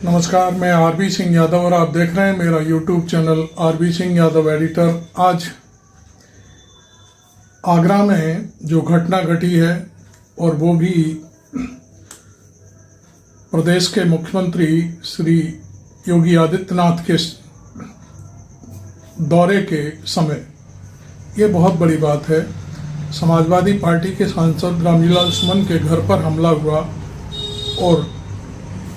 नमस्कार, मैं आरबी सिंह यादव और आप देख रहे हैं मेरा YouTube channel RB Singh Yadav editor. आज आगरा में जो घटना घटी है और वो भी प्रदेश के मुख्यमंत्री श्री योगी आदित्यनाथ के दौरे के समय, ये बहुत बड़ी बात है। समाजवादी पार्टी के सांसद रामजीलाल सुमन के घर पर हमला हुआ और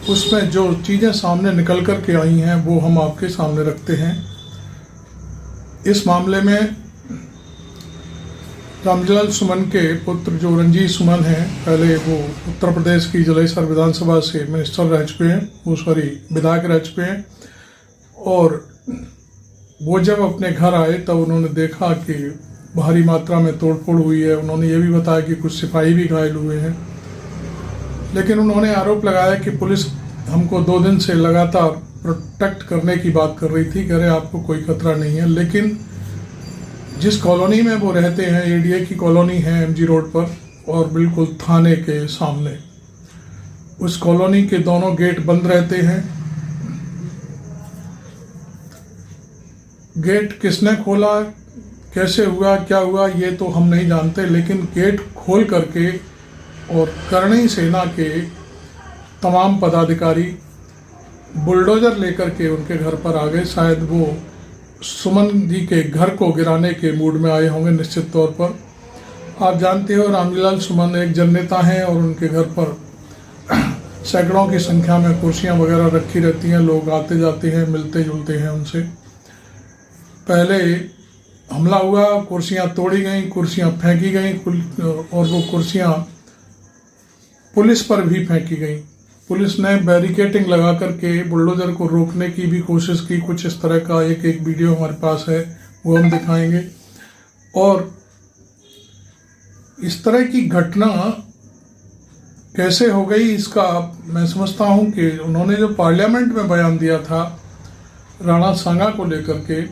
उसमें जो चीज़ें सामने निकल कर के आई हैं वो हम आपके सामने रखते हैं। इस मामले में रामजीलाल सुमन के पुत्र जो रंजीत सुमन हैं, पहले वो उत्तर प्रदेश की जलेसर विधानसभा से मिनिस्टर रह चुके हैं, विधायक रह चुके हैं। और वो जब अपने घर आए तब उन्होंने देखा कि भारी मात्रा में तोड़फोड़ हुई है। उन्होंने ये भी बताया कि कुछ सिपाही भी घायल हुए हैं, लेकिन उन्होंने आरोप लगाया कि पुलिस हमको 2 दिन से लगातार प्रोटेक्ट करने की बात कर रही थी, कह रहे आपको कोई खतरा नहीं है। लेकिन जिस कॉलोनी में वो रहते हैं, एडीए की कॉलोनी है एमजी रोड पर और बिल्कुल थाने के सामने, उस कॉलोनी के दोनों गेट बंद रहते हैं। गेट किसने खोला, कैसे हुआ, क्या हुआ, ये तो हम नहीं जानते, लेकिन गेट खोल करके और करणी सेना के तमाम पदाधिकारी बुलडोजर लेकर के उनके घर पर आ गए। शायद वो सुमन जी के घर को गिराने के मूड में आए होंगे निश्चित तौर पर। आप जानते हो रामजीलाल सुमन एक जननेता हैं और उनके घर पर सैकड़ों की संख्या में कुर्सियां वगैरह रखी रहती हैं, लोग आते जाते हैं, मिलते जुलते हैं उनसे। पहले हमला हुआ, कुर्सियां तोड़ी गईं, कुर्सियां फेंकी गईं और वो कुर्सियां पुलिस पर भी फेंकी गईं। पुलिस ने बैरिकेटिंग लगा करके बुलडोजर को रोकने की भी कोशिश की। कुछ इस तरह का एक वीडियो हमारे पास है, वो हम दिखाएंगे। और इस तरह की घटना कैसे हो गई, इसका मैं समझता हूं कि उन्होंने जो पार्लियामेंट में बयान दिया था राणा सांगा को लेकर के,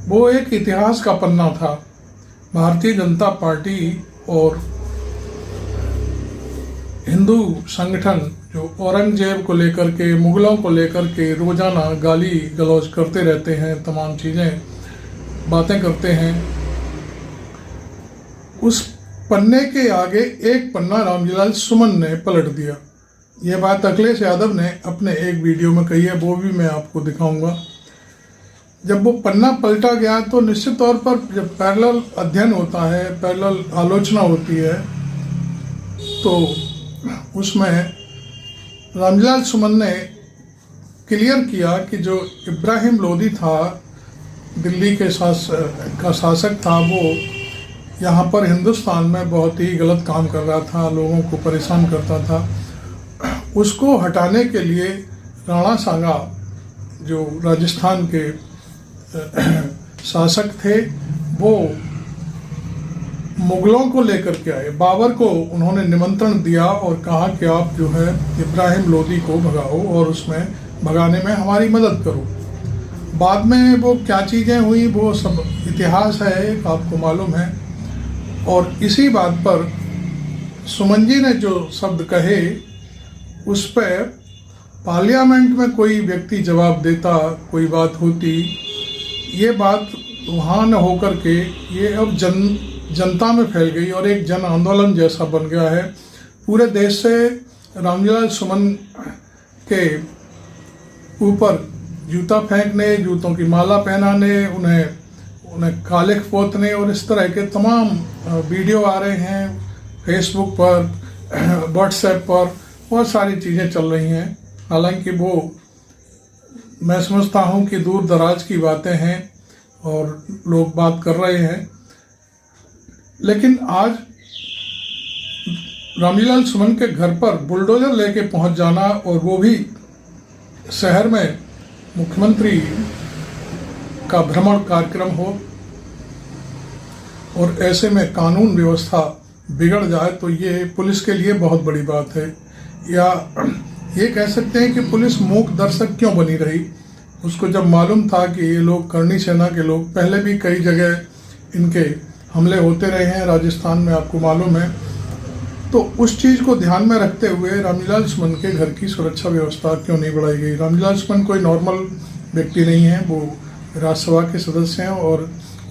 वो एक इतिहास का पन्ना था। भारतीय जनता पार्टी और हिंदू संगठन जो औरंगजेब को लेकर के, मुगलों को लेकर के रोजाना गाली गलौज करते रहते हैं, तमाम चीजें बातें करते हैं, उस पन्ने के आगे एक पन्ना रामजीलाल सुमन ने पलट दिया। यह बात अखिलेश यादव ने अपने एक वीडियो में कही है, वो भी मैं आपको दिखाऊंगा। जब वो पन्ना पलटा गया तो निश्चित तौर पर जब पैरेलल अध्ययन होता है, पैरेलल आलोचना होती है, तो उसमें रामजीलाल सुमन ने क्लियर किया कि जो इब्राहिम लोदी था, दिल्ली के शासक था, वो यहाँ पर हिंदुस्तान में बहुत ही गलत काम कर रहा था, लोगों को परेशान करता था। उसको हटाने के लिए राणा सांगा जो राजस्थान के शासक थे, वो मुगलों को लेकर के आए। बाबर को उन्होंने निमंत्रण दिया और कहा कि आप जो है इब्राहिम लोदी को भगाओ और उसमें भगाने में हमारी मदद करो। बाद में वो क्या चीज़ें हुई वो सब इतिहास है, आपको मालूम है। और इसी बात पर सुमन जी ने जो शब्द कहे, उस पर पार्लियामेंट में कोई व्यक्ति जवाब देता, कोई बात होती, ये बात वहाँ न होकर के ये अब जनता में फैल गई और एक जन आंदोलन जैसा बन गया है। पूरे देश से रामजीलाल सुमन के ऊपर जूता फेंकने, जूतों की माला पहनाने, उन्हें कालिख पोतने और इस तरह के तमाम वीडियो आ रहे हैं। फेसबुक पर, व्हाट्सएप पर बहुत सारी चीज़ें चल रही हैं। हालांकि वो मैं समझता हूं कि दूर दराज की बातें हैं और लोग बात कर रहे हैं, लेकिन आज रामजीलाल सुमन के घर पर बुलडोजर लेके पहुंच जाना और वो भी शहर में मुख्यमंत्री का भ्रमण कार्यक्रम हो और ऐसे में कानून व्यवस्था बिगड़ जाए, तो ये पुलिस के लिए बहुत बड़ी बात है। या ये कह सकते हैं कि पुलिस मूक दर्शक क्यों बनी रही। उसको जब मालूम था कि ये लोग करणी सेना के लोग, पहले भी कई जगह इनके हमले होते रहे हैं राजस्थान में, आपको मालूम है, तो उस चीज को ध्यान में रखते हुए रामजीलाल सुमन के घर की सुरक्षा व्यवस्था क्यों नहीं बढ़ाई गई। रामजीलाल सुमन कोई नॉर्मल व्यक्ति नहीं है, वो राज्यसभा के सदस्य हैं और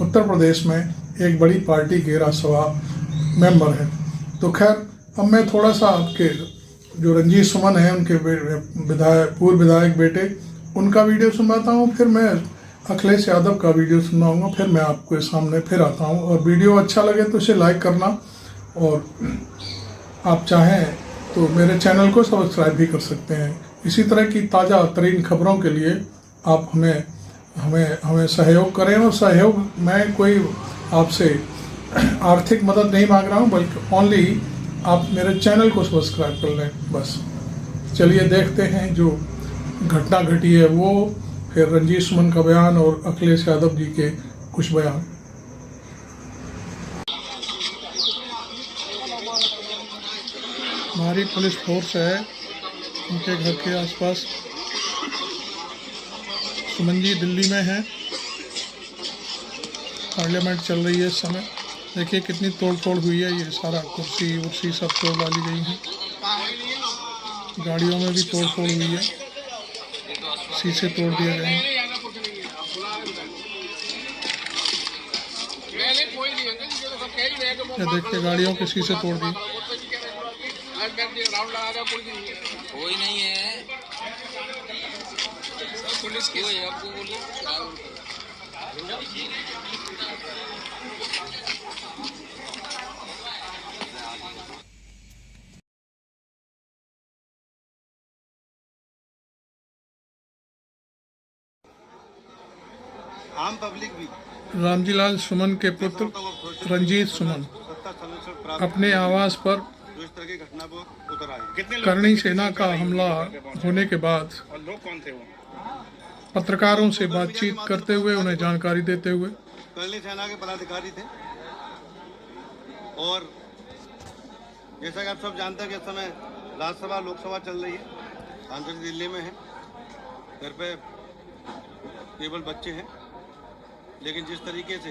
उत्तर प्रदेश में एक बड़ी पार्टी के राज्यसभा मेंबर हैं। तो खैर, अब मैं थोड़ा सा आपके जो रंजीत सुमन हैं उनके पूर्व विधायक बेटे, उनका वीडियो सुनवाता हूँ, फिर मैं अखिलेश यादव का वीडियो सुनाऊंगा, फिर मैं आपके सामने फिर आता हूँ। और वीडियो अच्छा लगे तो इसे लाइक करना, और आप चाहें तो मेरे चैनल को सब्सक्राइब भी कर सकते हैं। इसी तरह की ताज़ा तरीन खबरों के लिए आप हमें सहयोग करें। और सहयोग, मैं कोई आपसे आर्थिक मदद नहीं मांग रहा हूँ, बल्कि ओनली आप मेरे चैनल को सब्सक्राइब कर लें बस। चलिए देखते हैं जो घटना घटी है वो, फिर रंजीत सुमन का बयान और अखिलेश यादव जी के कुछ बयान। हमारी पुलिस फोर्स है उनके घर के आसपास। सुमन जी दिल्ली में हैं, पार्लियामेंट चल रही है इस समय। देखिए कितनी तोड़ फोड़ हुई है, ये सारा कुर्सी उर्सी सब तोड़ डाली गई है, गाड़ियों में भी तोड़ फोड़ हुई है, शीशे तोड़ दिए गए हैं। ये देखिए गाड़ियों के शीशे तोड़ दिए। कोई नहीं है, पुलिस की है, आपको बोलिए। आम पब्लिक भी रामजीलाल सुमन के पुत्र रंजीत सुमन अपने आवास पर जो इस तरह की घटना पर उतर आए। करणी सेना का हमला होने के बाद और लोग कौन थे वो? पत्रकारों से बातचीत करते हुए उन्हें जानकारी देते हुए करणी सेना के पदाधिकारी थे। और जैसा कि आप सब जानते हैं कि इस समय राज्यसभा लोकसभा चल रही है, सांसद दिल्ली में है, घर पे केवल बच्चे हैं। लेकिन जिस तरीके से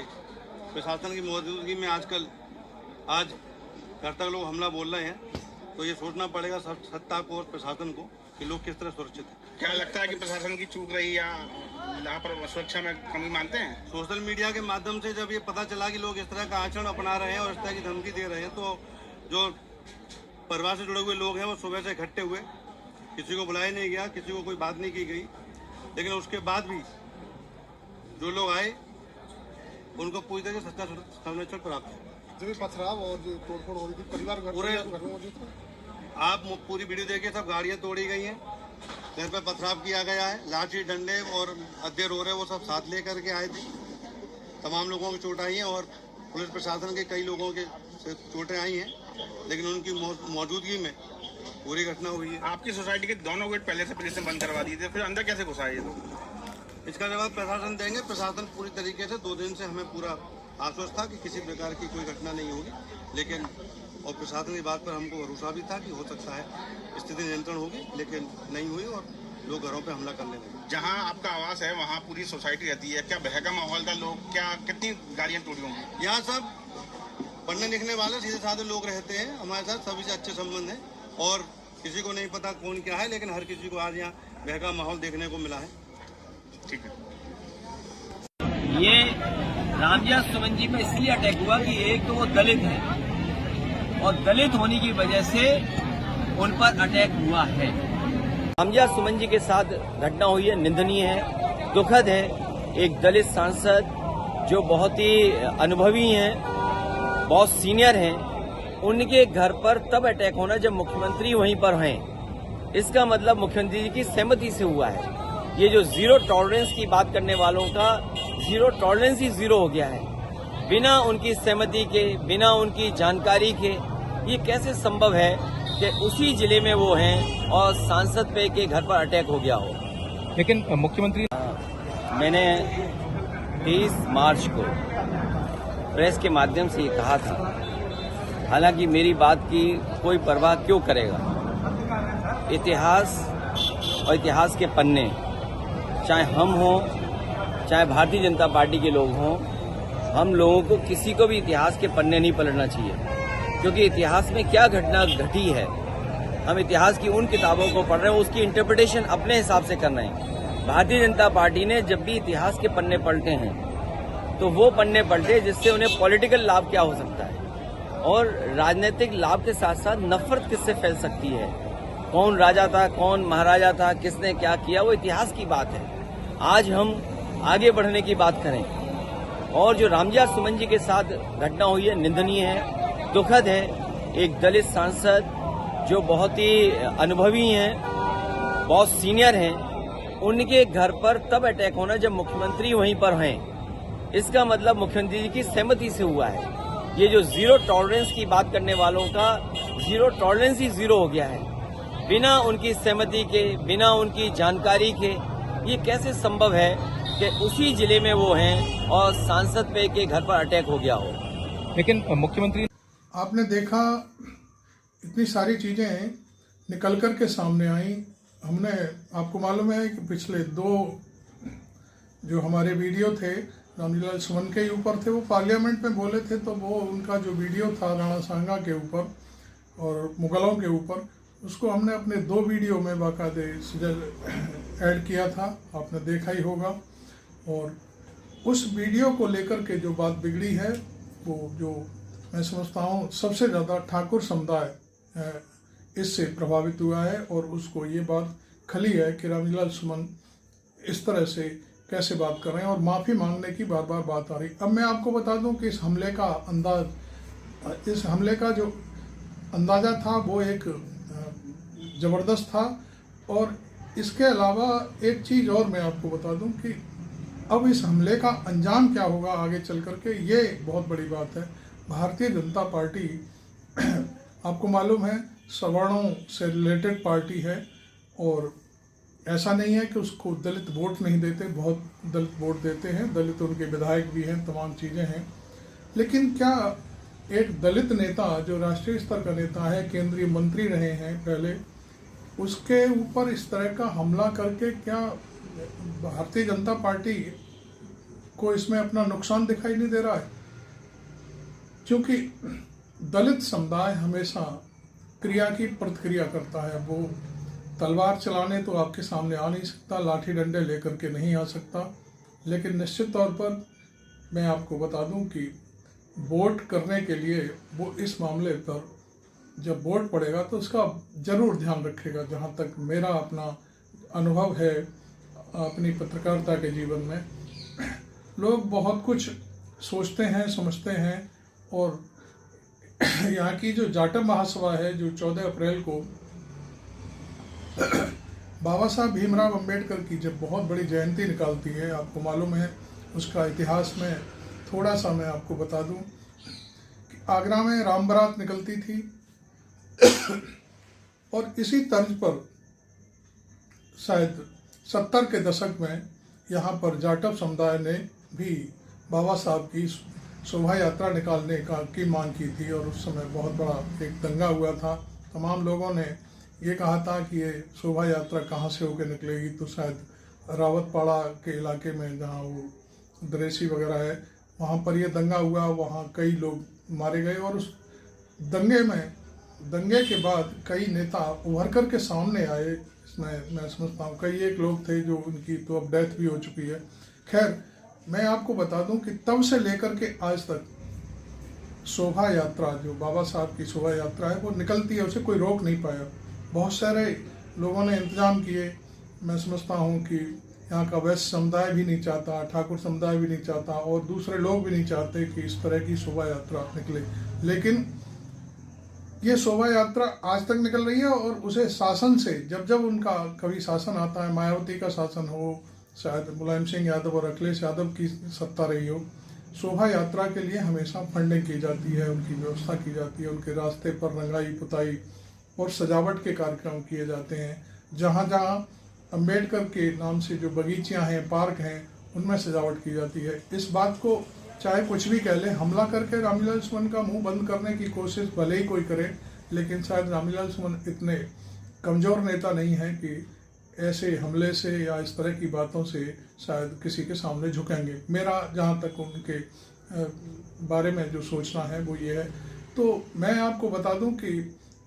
प्रशासन की मौजूदगी में आज कर्ता लोग हमला बोल रहे हैं, तो ये सोचना पड़ेगा सत्ता को और प्रशासन को कि लोग किस तरह सुरक्षित हैं। क्या लगता है कि प्रशासन की चूक रही या यहाँ पर सुरक्षा में कमी मानते हैं? सोशल मीडिया के माध्यम से जब ये पता चला कि लोग इस तरह का आचरण अपना रहे हैं और इस तरह की धमकी दे रहे हैं, तो जो परिवार से जुड़े हुए लोग हैं वो सुबह से इकट्ठे हुए, किसी को बुलाया नहीं गया, किसी को कोई बात नहीं की गई। लेकिन उसके बाद भी जो लोग आए उनको पूरी तरह से सच्चा संरक्षण प्राप्त है। जो भी पथराव और जो तोड़फोड़ हो रही थी, परिवार पूरे घर में मौजूद थे। आप पूरी वीडियो देखिए, सब गाड़ियाँ तोड़ी गई हैं, घर पर पथराव किया गया है, लाठी डंडे और अध्यय रोरे वो सब साथ लेकर के आए थे। तमाम लोगों की चोट आई हैं और पुलिस प्रशासन के कई लोगों के चोटें आई हैं, लेकिन उनकी मौजूदगी में पूरी घटना हुई है। आपकी सोसाइटी के दोनों गेट पहले से पुलिस ने बंद करवा दिए थे, फिर अंदर कैसे घुसा ये लोग? इसका जवाब प्रशासन देंगे। प्रशासन पूरी तरीके से 2 दिन से हमें पूरा आश्वस्त था कि किसी प्रकार की कोई घटना नहीं होगी, लेकिन और प्रशासन की बात पर हमको भरोसा भी था कि हो सकता है स्थिति नियंत्रण होगी, लेकिन नहीं हुई और लोग घरों पे हमला करने लगे। जहाँ आपका आवास है वहाँ पूरी सोसाइटी रहती है, क्या बहका माहौल था? लोग क्या कितनी गाड़ियाँ टूटी होंगी? यहाँ सब पढ़ने लिखने वाले सीधे साधे लोग रहते हैं, हमारे साथ सभी से अच्छे संबंध हैं और किसी को नहीं पता कौन क्या है, लेकिन हर किसी को आज यहाँ बहका माहौल देखने को मिला है। ठीक है। ये रामजीलाल सुमन जी पे इसलिए अटैक हुआ कि एक तो वो दलित है और दलित होने की वजह से उन पर अटैक हुआ है। रामजीलाल सुमन जी के साथ घटना हुई है, निंदनीय है, दुखद है। एक दलित सांसद जो बहुत ही अनुभवी हैं, बहुत सीनियर हैं, उनके घर पर तब अटैक होना जब मुख्यमंत्री वहीं पर हैं। इसका मतलब मुख्यमंत्री जी की सहमति से हुआ है। ये जो जीरो टॉलरेंस की बात करने वालों का जीरो टॉलरेंस ही जीरो हो गया है। बिना उनकी सहमति के, बिना उनकी जानकारी के ये कैसे संभव है कि उसी जिले में वो हैं और सांसद पे के घर पर अटैक हो गया हो। लेकिन मुख्यमंत्री मैंने 23 मार्च को प्रेस के माध्यम से ये कहा था, हालांकि मेरी बात की कोई परवाह क्यों करेगा। इतिहास और इतिहास के पन्ने, चाहे हम हों चाहे भारतीय जनता पार्टी के लोग हों, हम लोगों को किसी को भी इतिहास के पन्ने नहीं पलटना चाहिए। क्योंकि इतिहास में क्या घटना घटी है, हम इतिहास की उन किताबों को पढ़ रहे हैं, उसकी इंटरप्रिटेशन अपने हिसाब से कर रहे हैं। भारतीय जनता पार्टी ने जब भी इतिहास के पन्ने पलटे हैं तो वो पन्ने पलटे जिससे उन्हें पॉलिटिकल लाभ क्या हो सकता है और राजनीतिक लाभ के साथ साथ नफरत किससे फैल सकती है, कौन राजा था, कौन महाराजा था, किसने क्या किया, वो इतिहास की बात है। आज हम आगे बढ़ने की बात करें और जो रामजिया सुमन जी के साथ घटना हुई है निंदनीय है, दुखद है। एक दलित सांसद जो बहुत ही अनुभवी हैं, बहुत सीनियर हैं, उनके घर पर तब अटैक होना जब मुख्यमंत्री वहीं पर हैं। इसका मतलब मुख्यमंत्री जी की सहमति से हुआ है। ये जो जीरो टॉलरेंस की बात करने वालों का जीरो टॉलरेंस ही जीरो हो गया है। बिना उनकी सहमति के, बिना उनकी जानकारी के ये कैसे संभव है कि उसी जिले में वो हैं और सांसद पे के घर पर अटैक हो गया हो। लेकिन मुख्यमंत्री आपने देखा इतनी सारी चीज़ें निकल कर के सामने आई। हमने, आपको मालूम है कि पिछले 2 जो हमारे वीडियो थे रामजीलाल सुमन के ऊपर थे, वो पार्लियामेंट में बोले थे, तो वो उनका जो वीडियो था राणा सांगा के ऊपर और मुगलों के ऊपर, उसको हमने अपने 2 वीडियो में बाकायदे ऐड किया था, आपने देखा ही होगा। और उस वीडियो को लेकर के जो बात बिगड़ी है वो जो मैं समझता हूँ सबसे ज़्यादा ठाकुर समुदाय इससे प्रभावित हुआ है और उसको ये बात खली है कि रामजीलाल सुमन इस तरह से कैसे बात कर रहे हैं और माफ़ी मांगने की बार बार बात आ रही। अब मैं आपको बता दूं कि इस हमले का जो अंदाज़ा था वो एक ज़बरदस्त था। और इसके अलावा एक चीज़ और मैं आपको बता दूं कि अब इस हमले का अंजाम क्या होगा आगे चल कर के, ये बहुत बड़ी बात है। भारतीय जनता पार्टी आपको मालूम है सवर्णों से रिलेटेड पार्टी है और ऐसा नहीं है कि उसको दलित वोट नहीं देते, बहुत दलित वोट देते हैं, दलित उनके विधायक भी हैं, तमाम चीज़ें हैं। लेकिन क्या एक दलित नेता जो राष्ट्रीय स्तर का नेता है, केंद्रीय मंत्री रहे हैं पहले, उसके ऊपर इस तरह का हमला करके क्या भारतीय जनता पार्टी को इसमें अपना नुकसान दिखाई नहीं दे रहा है? क्योंकि दलित समुदाय हमेशा क्रिया की प्रतिक्रिया करता है। वो तलवार चलाने तो आपके सामने आ नहीं सकता, लाठी डंडे लेकर के नहीं आ सकता, लेकिन निश्चित तौर पर मैं आपको बता दूं कि वोट करने के लिए वो इस मामले पर जब वोट पड़ेगा तो उसका ज़रूर ध्यान रखेगा। जहां तक मेरा अपना अनुभव है अपनी पत्रकारिता के जीवन में, लोग बहुत कुछ सोचते हैं, समझते हैं। और यहाँ की जो जाटव महासभा है जो 14 अप्रैल को बाबा साहब भीमराव अंबेडकर की जब बहुत बड़ी जयंती निकालती है, आपको मालूम है उसका इतिहास में थोड़ा सा मैं आपको बता दूं कि आगरा में राम बारात निकलती थी और इसी तर्ज पर शायद 70 के दशक में यहाँ पर जाटव समुदाय ने भी बाबा साहब की शोभा यात्रा निकालने की मांग की थी और उस समय बहुत बड़ा एक दंगा हुआ था। तमाम लोगों ने ये कहा था कि ये शोभा यात्रा कहाँ से होकर निकलेगी, तो शायद रावतपाड़ा के इलाके में जहाँ वो दरेसी वगैरह है वहाँ पर ये दंगा हुआ, वहाँ कई लोग मारे गए। और उस दंगे के बाद कई नेता उभर कर के सामने आए। इसमें मैं समझता हूँ कई एक लोग थे जो उनकी तो अब डेथ भी हो चुकी है। खैर, मैं आपको बता दूं कि तब से लेकर के आज तक शोभा यात्रा, जो बाबा साहब की शोभा यात्रा है, वो निकलती है, उसे कोई रोक नहीं पाया। बहुत सारे लोगों ने इंतजाम किए। मैं समझता हूं कि यहाँ का वैश्य समुदाय भी नहीं चाहता, ठाकुर समुदाय भी नहीं चाहता और दूसरे लोग भी नहीं चाहते कि इस तरह की शोभा यात्रा निकले। लेकिन ये शोभा यात्रा आज तक निकल रही है और उसे शासन से, जब जब उनका कभी शासन आता है, मायावती का शासन हो, शायद मुलायम सिंह यादव और अखिलेश यादव की सत्ता रही हो, शोभा यात्रा के लिए हमेशा फंडिंग की जाती है, उनकी व्यवस्था की जाती है, उनके रास्ते पर रंगाई पुताई और सजावट के कार्यक्रम किए जाते हैं। जहाँ जहाँ अम्बेडकर के नाम से जो बगीचियाँ हैं, पार्क हैं, उनमें सजावट की जाती है। इस बात को चाहे कुछ भी कह ले, हमला करके रामजीलाल सुमन का मुंह बंद करने की कोशिश भले ही कोई करे, लेकिन शायद रामजीलाल सुमन इतने कमज़ोर नेता नहीं है कि ऐसे हमले से या इस तरह की बातों से शायद किसी के सामने झुकेंगे। मेरा जहाँ तक उनके बारे में जो सोचना है वो ये है तो मैं आपको बता दूं कि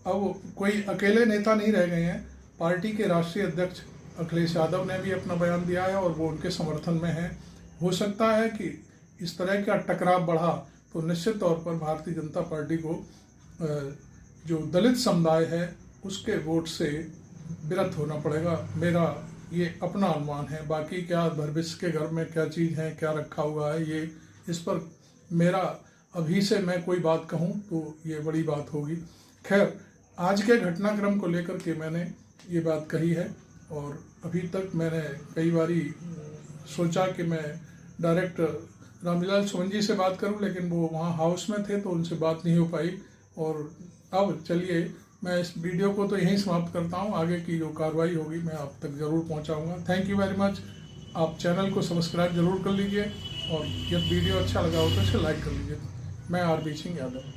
अब कोई अकेले नेता नहीं रह गए हैं। पार्टी के राष्ट्रीय अध्यक्ष अखिलेश यादव ने भी अपना बयान दिया है और वो उनके समर्थन में है। हो सकता है कि इस तरह का टकराव बढ़ा तो निश्चित तौर पर भारतीय जनता पार्टी को जो दलित समुदाय है उसके वोट से विरत होना पड़ेगा। मेरा ये अपना अनुमान है। बाकी क्या भविष्य के घर में क्या चीज़ है, क्या रखा हुआ है, ये इस पर मेरा अभी से मैं कोई बात कहूँ तो ये बड़ी बात होगी। खैर, आज के घटनाक्रम को लेकर के मैंने ये बात कही है और अभी तक मैंने कई बारी सोचा कि मैं डायरेक्ट रामविलास सोमन से बात करूं, लेकिन वो वहाँ हाउस में थे तो उनसे बात नहीं हो पाई। और अब चलिए मैं इस वीडियो को तो यहीं समाप्त करता हूं। आगे की जो कार्रवाई होगी मैं आप तक ज़रूर पहुंचाऊंगा। Thank you very much. आप चैनल को सब्सक्राइब जरूर कर लीजिए और जब वीडियो अच्छा लगा हो तो इसे लाइक कर लीजिए। मैं आरबी सिंह यादव।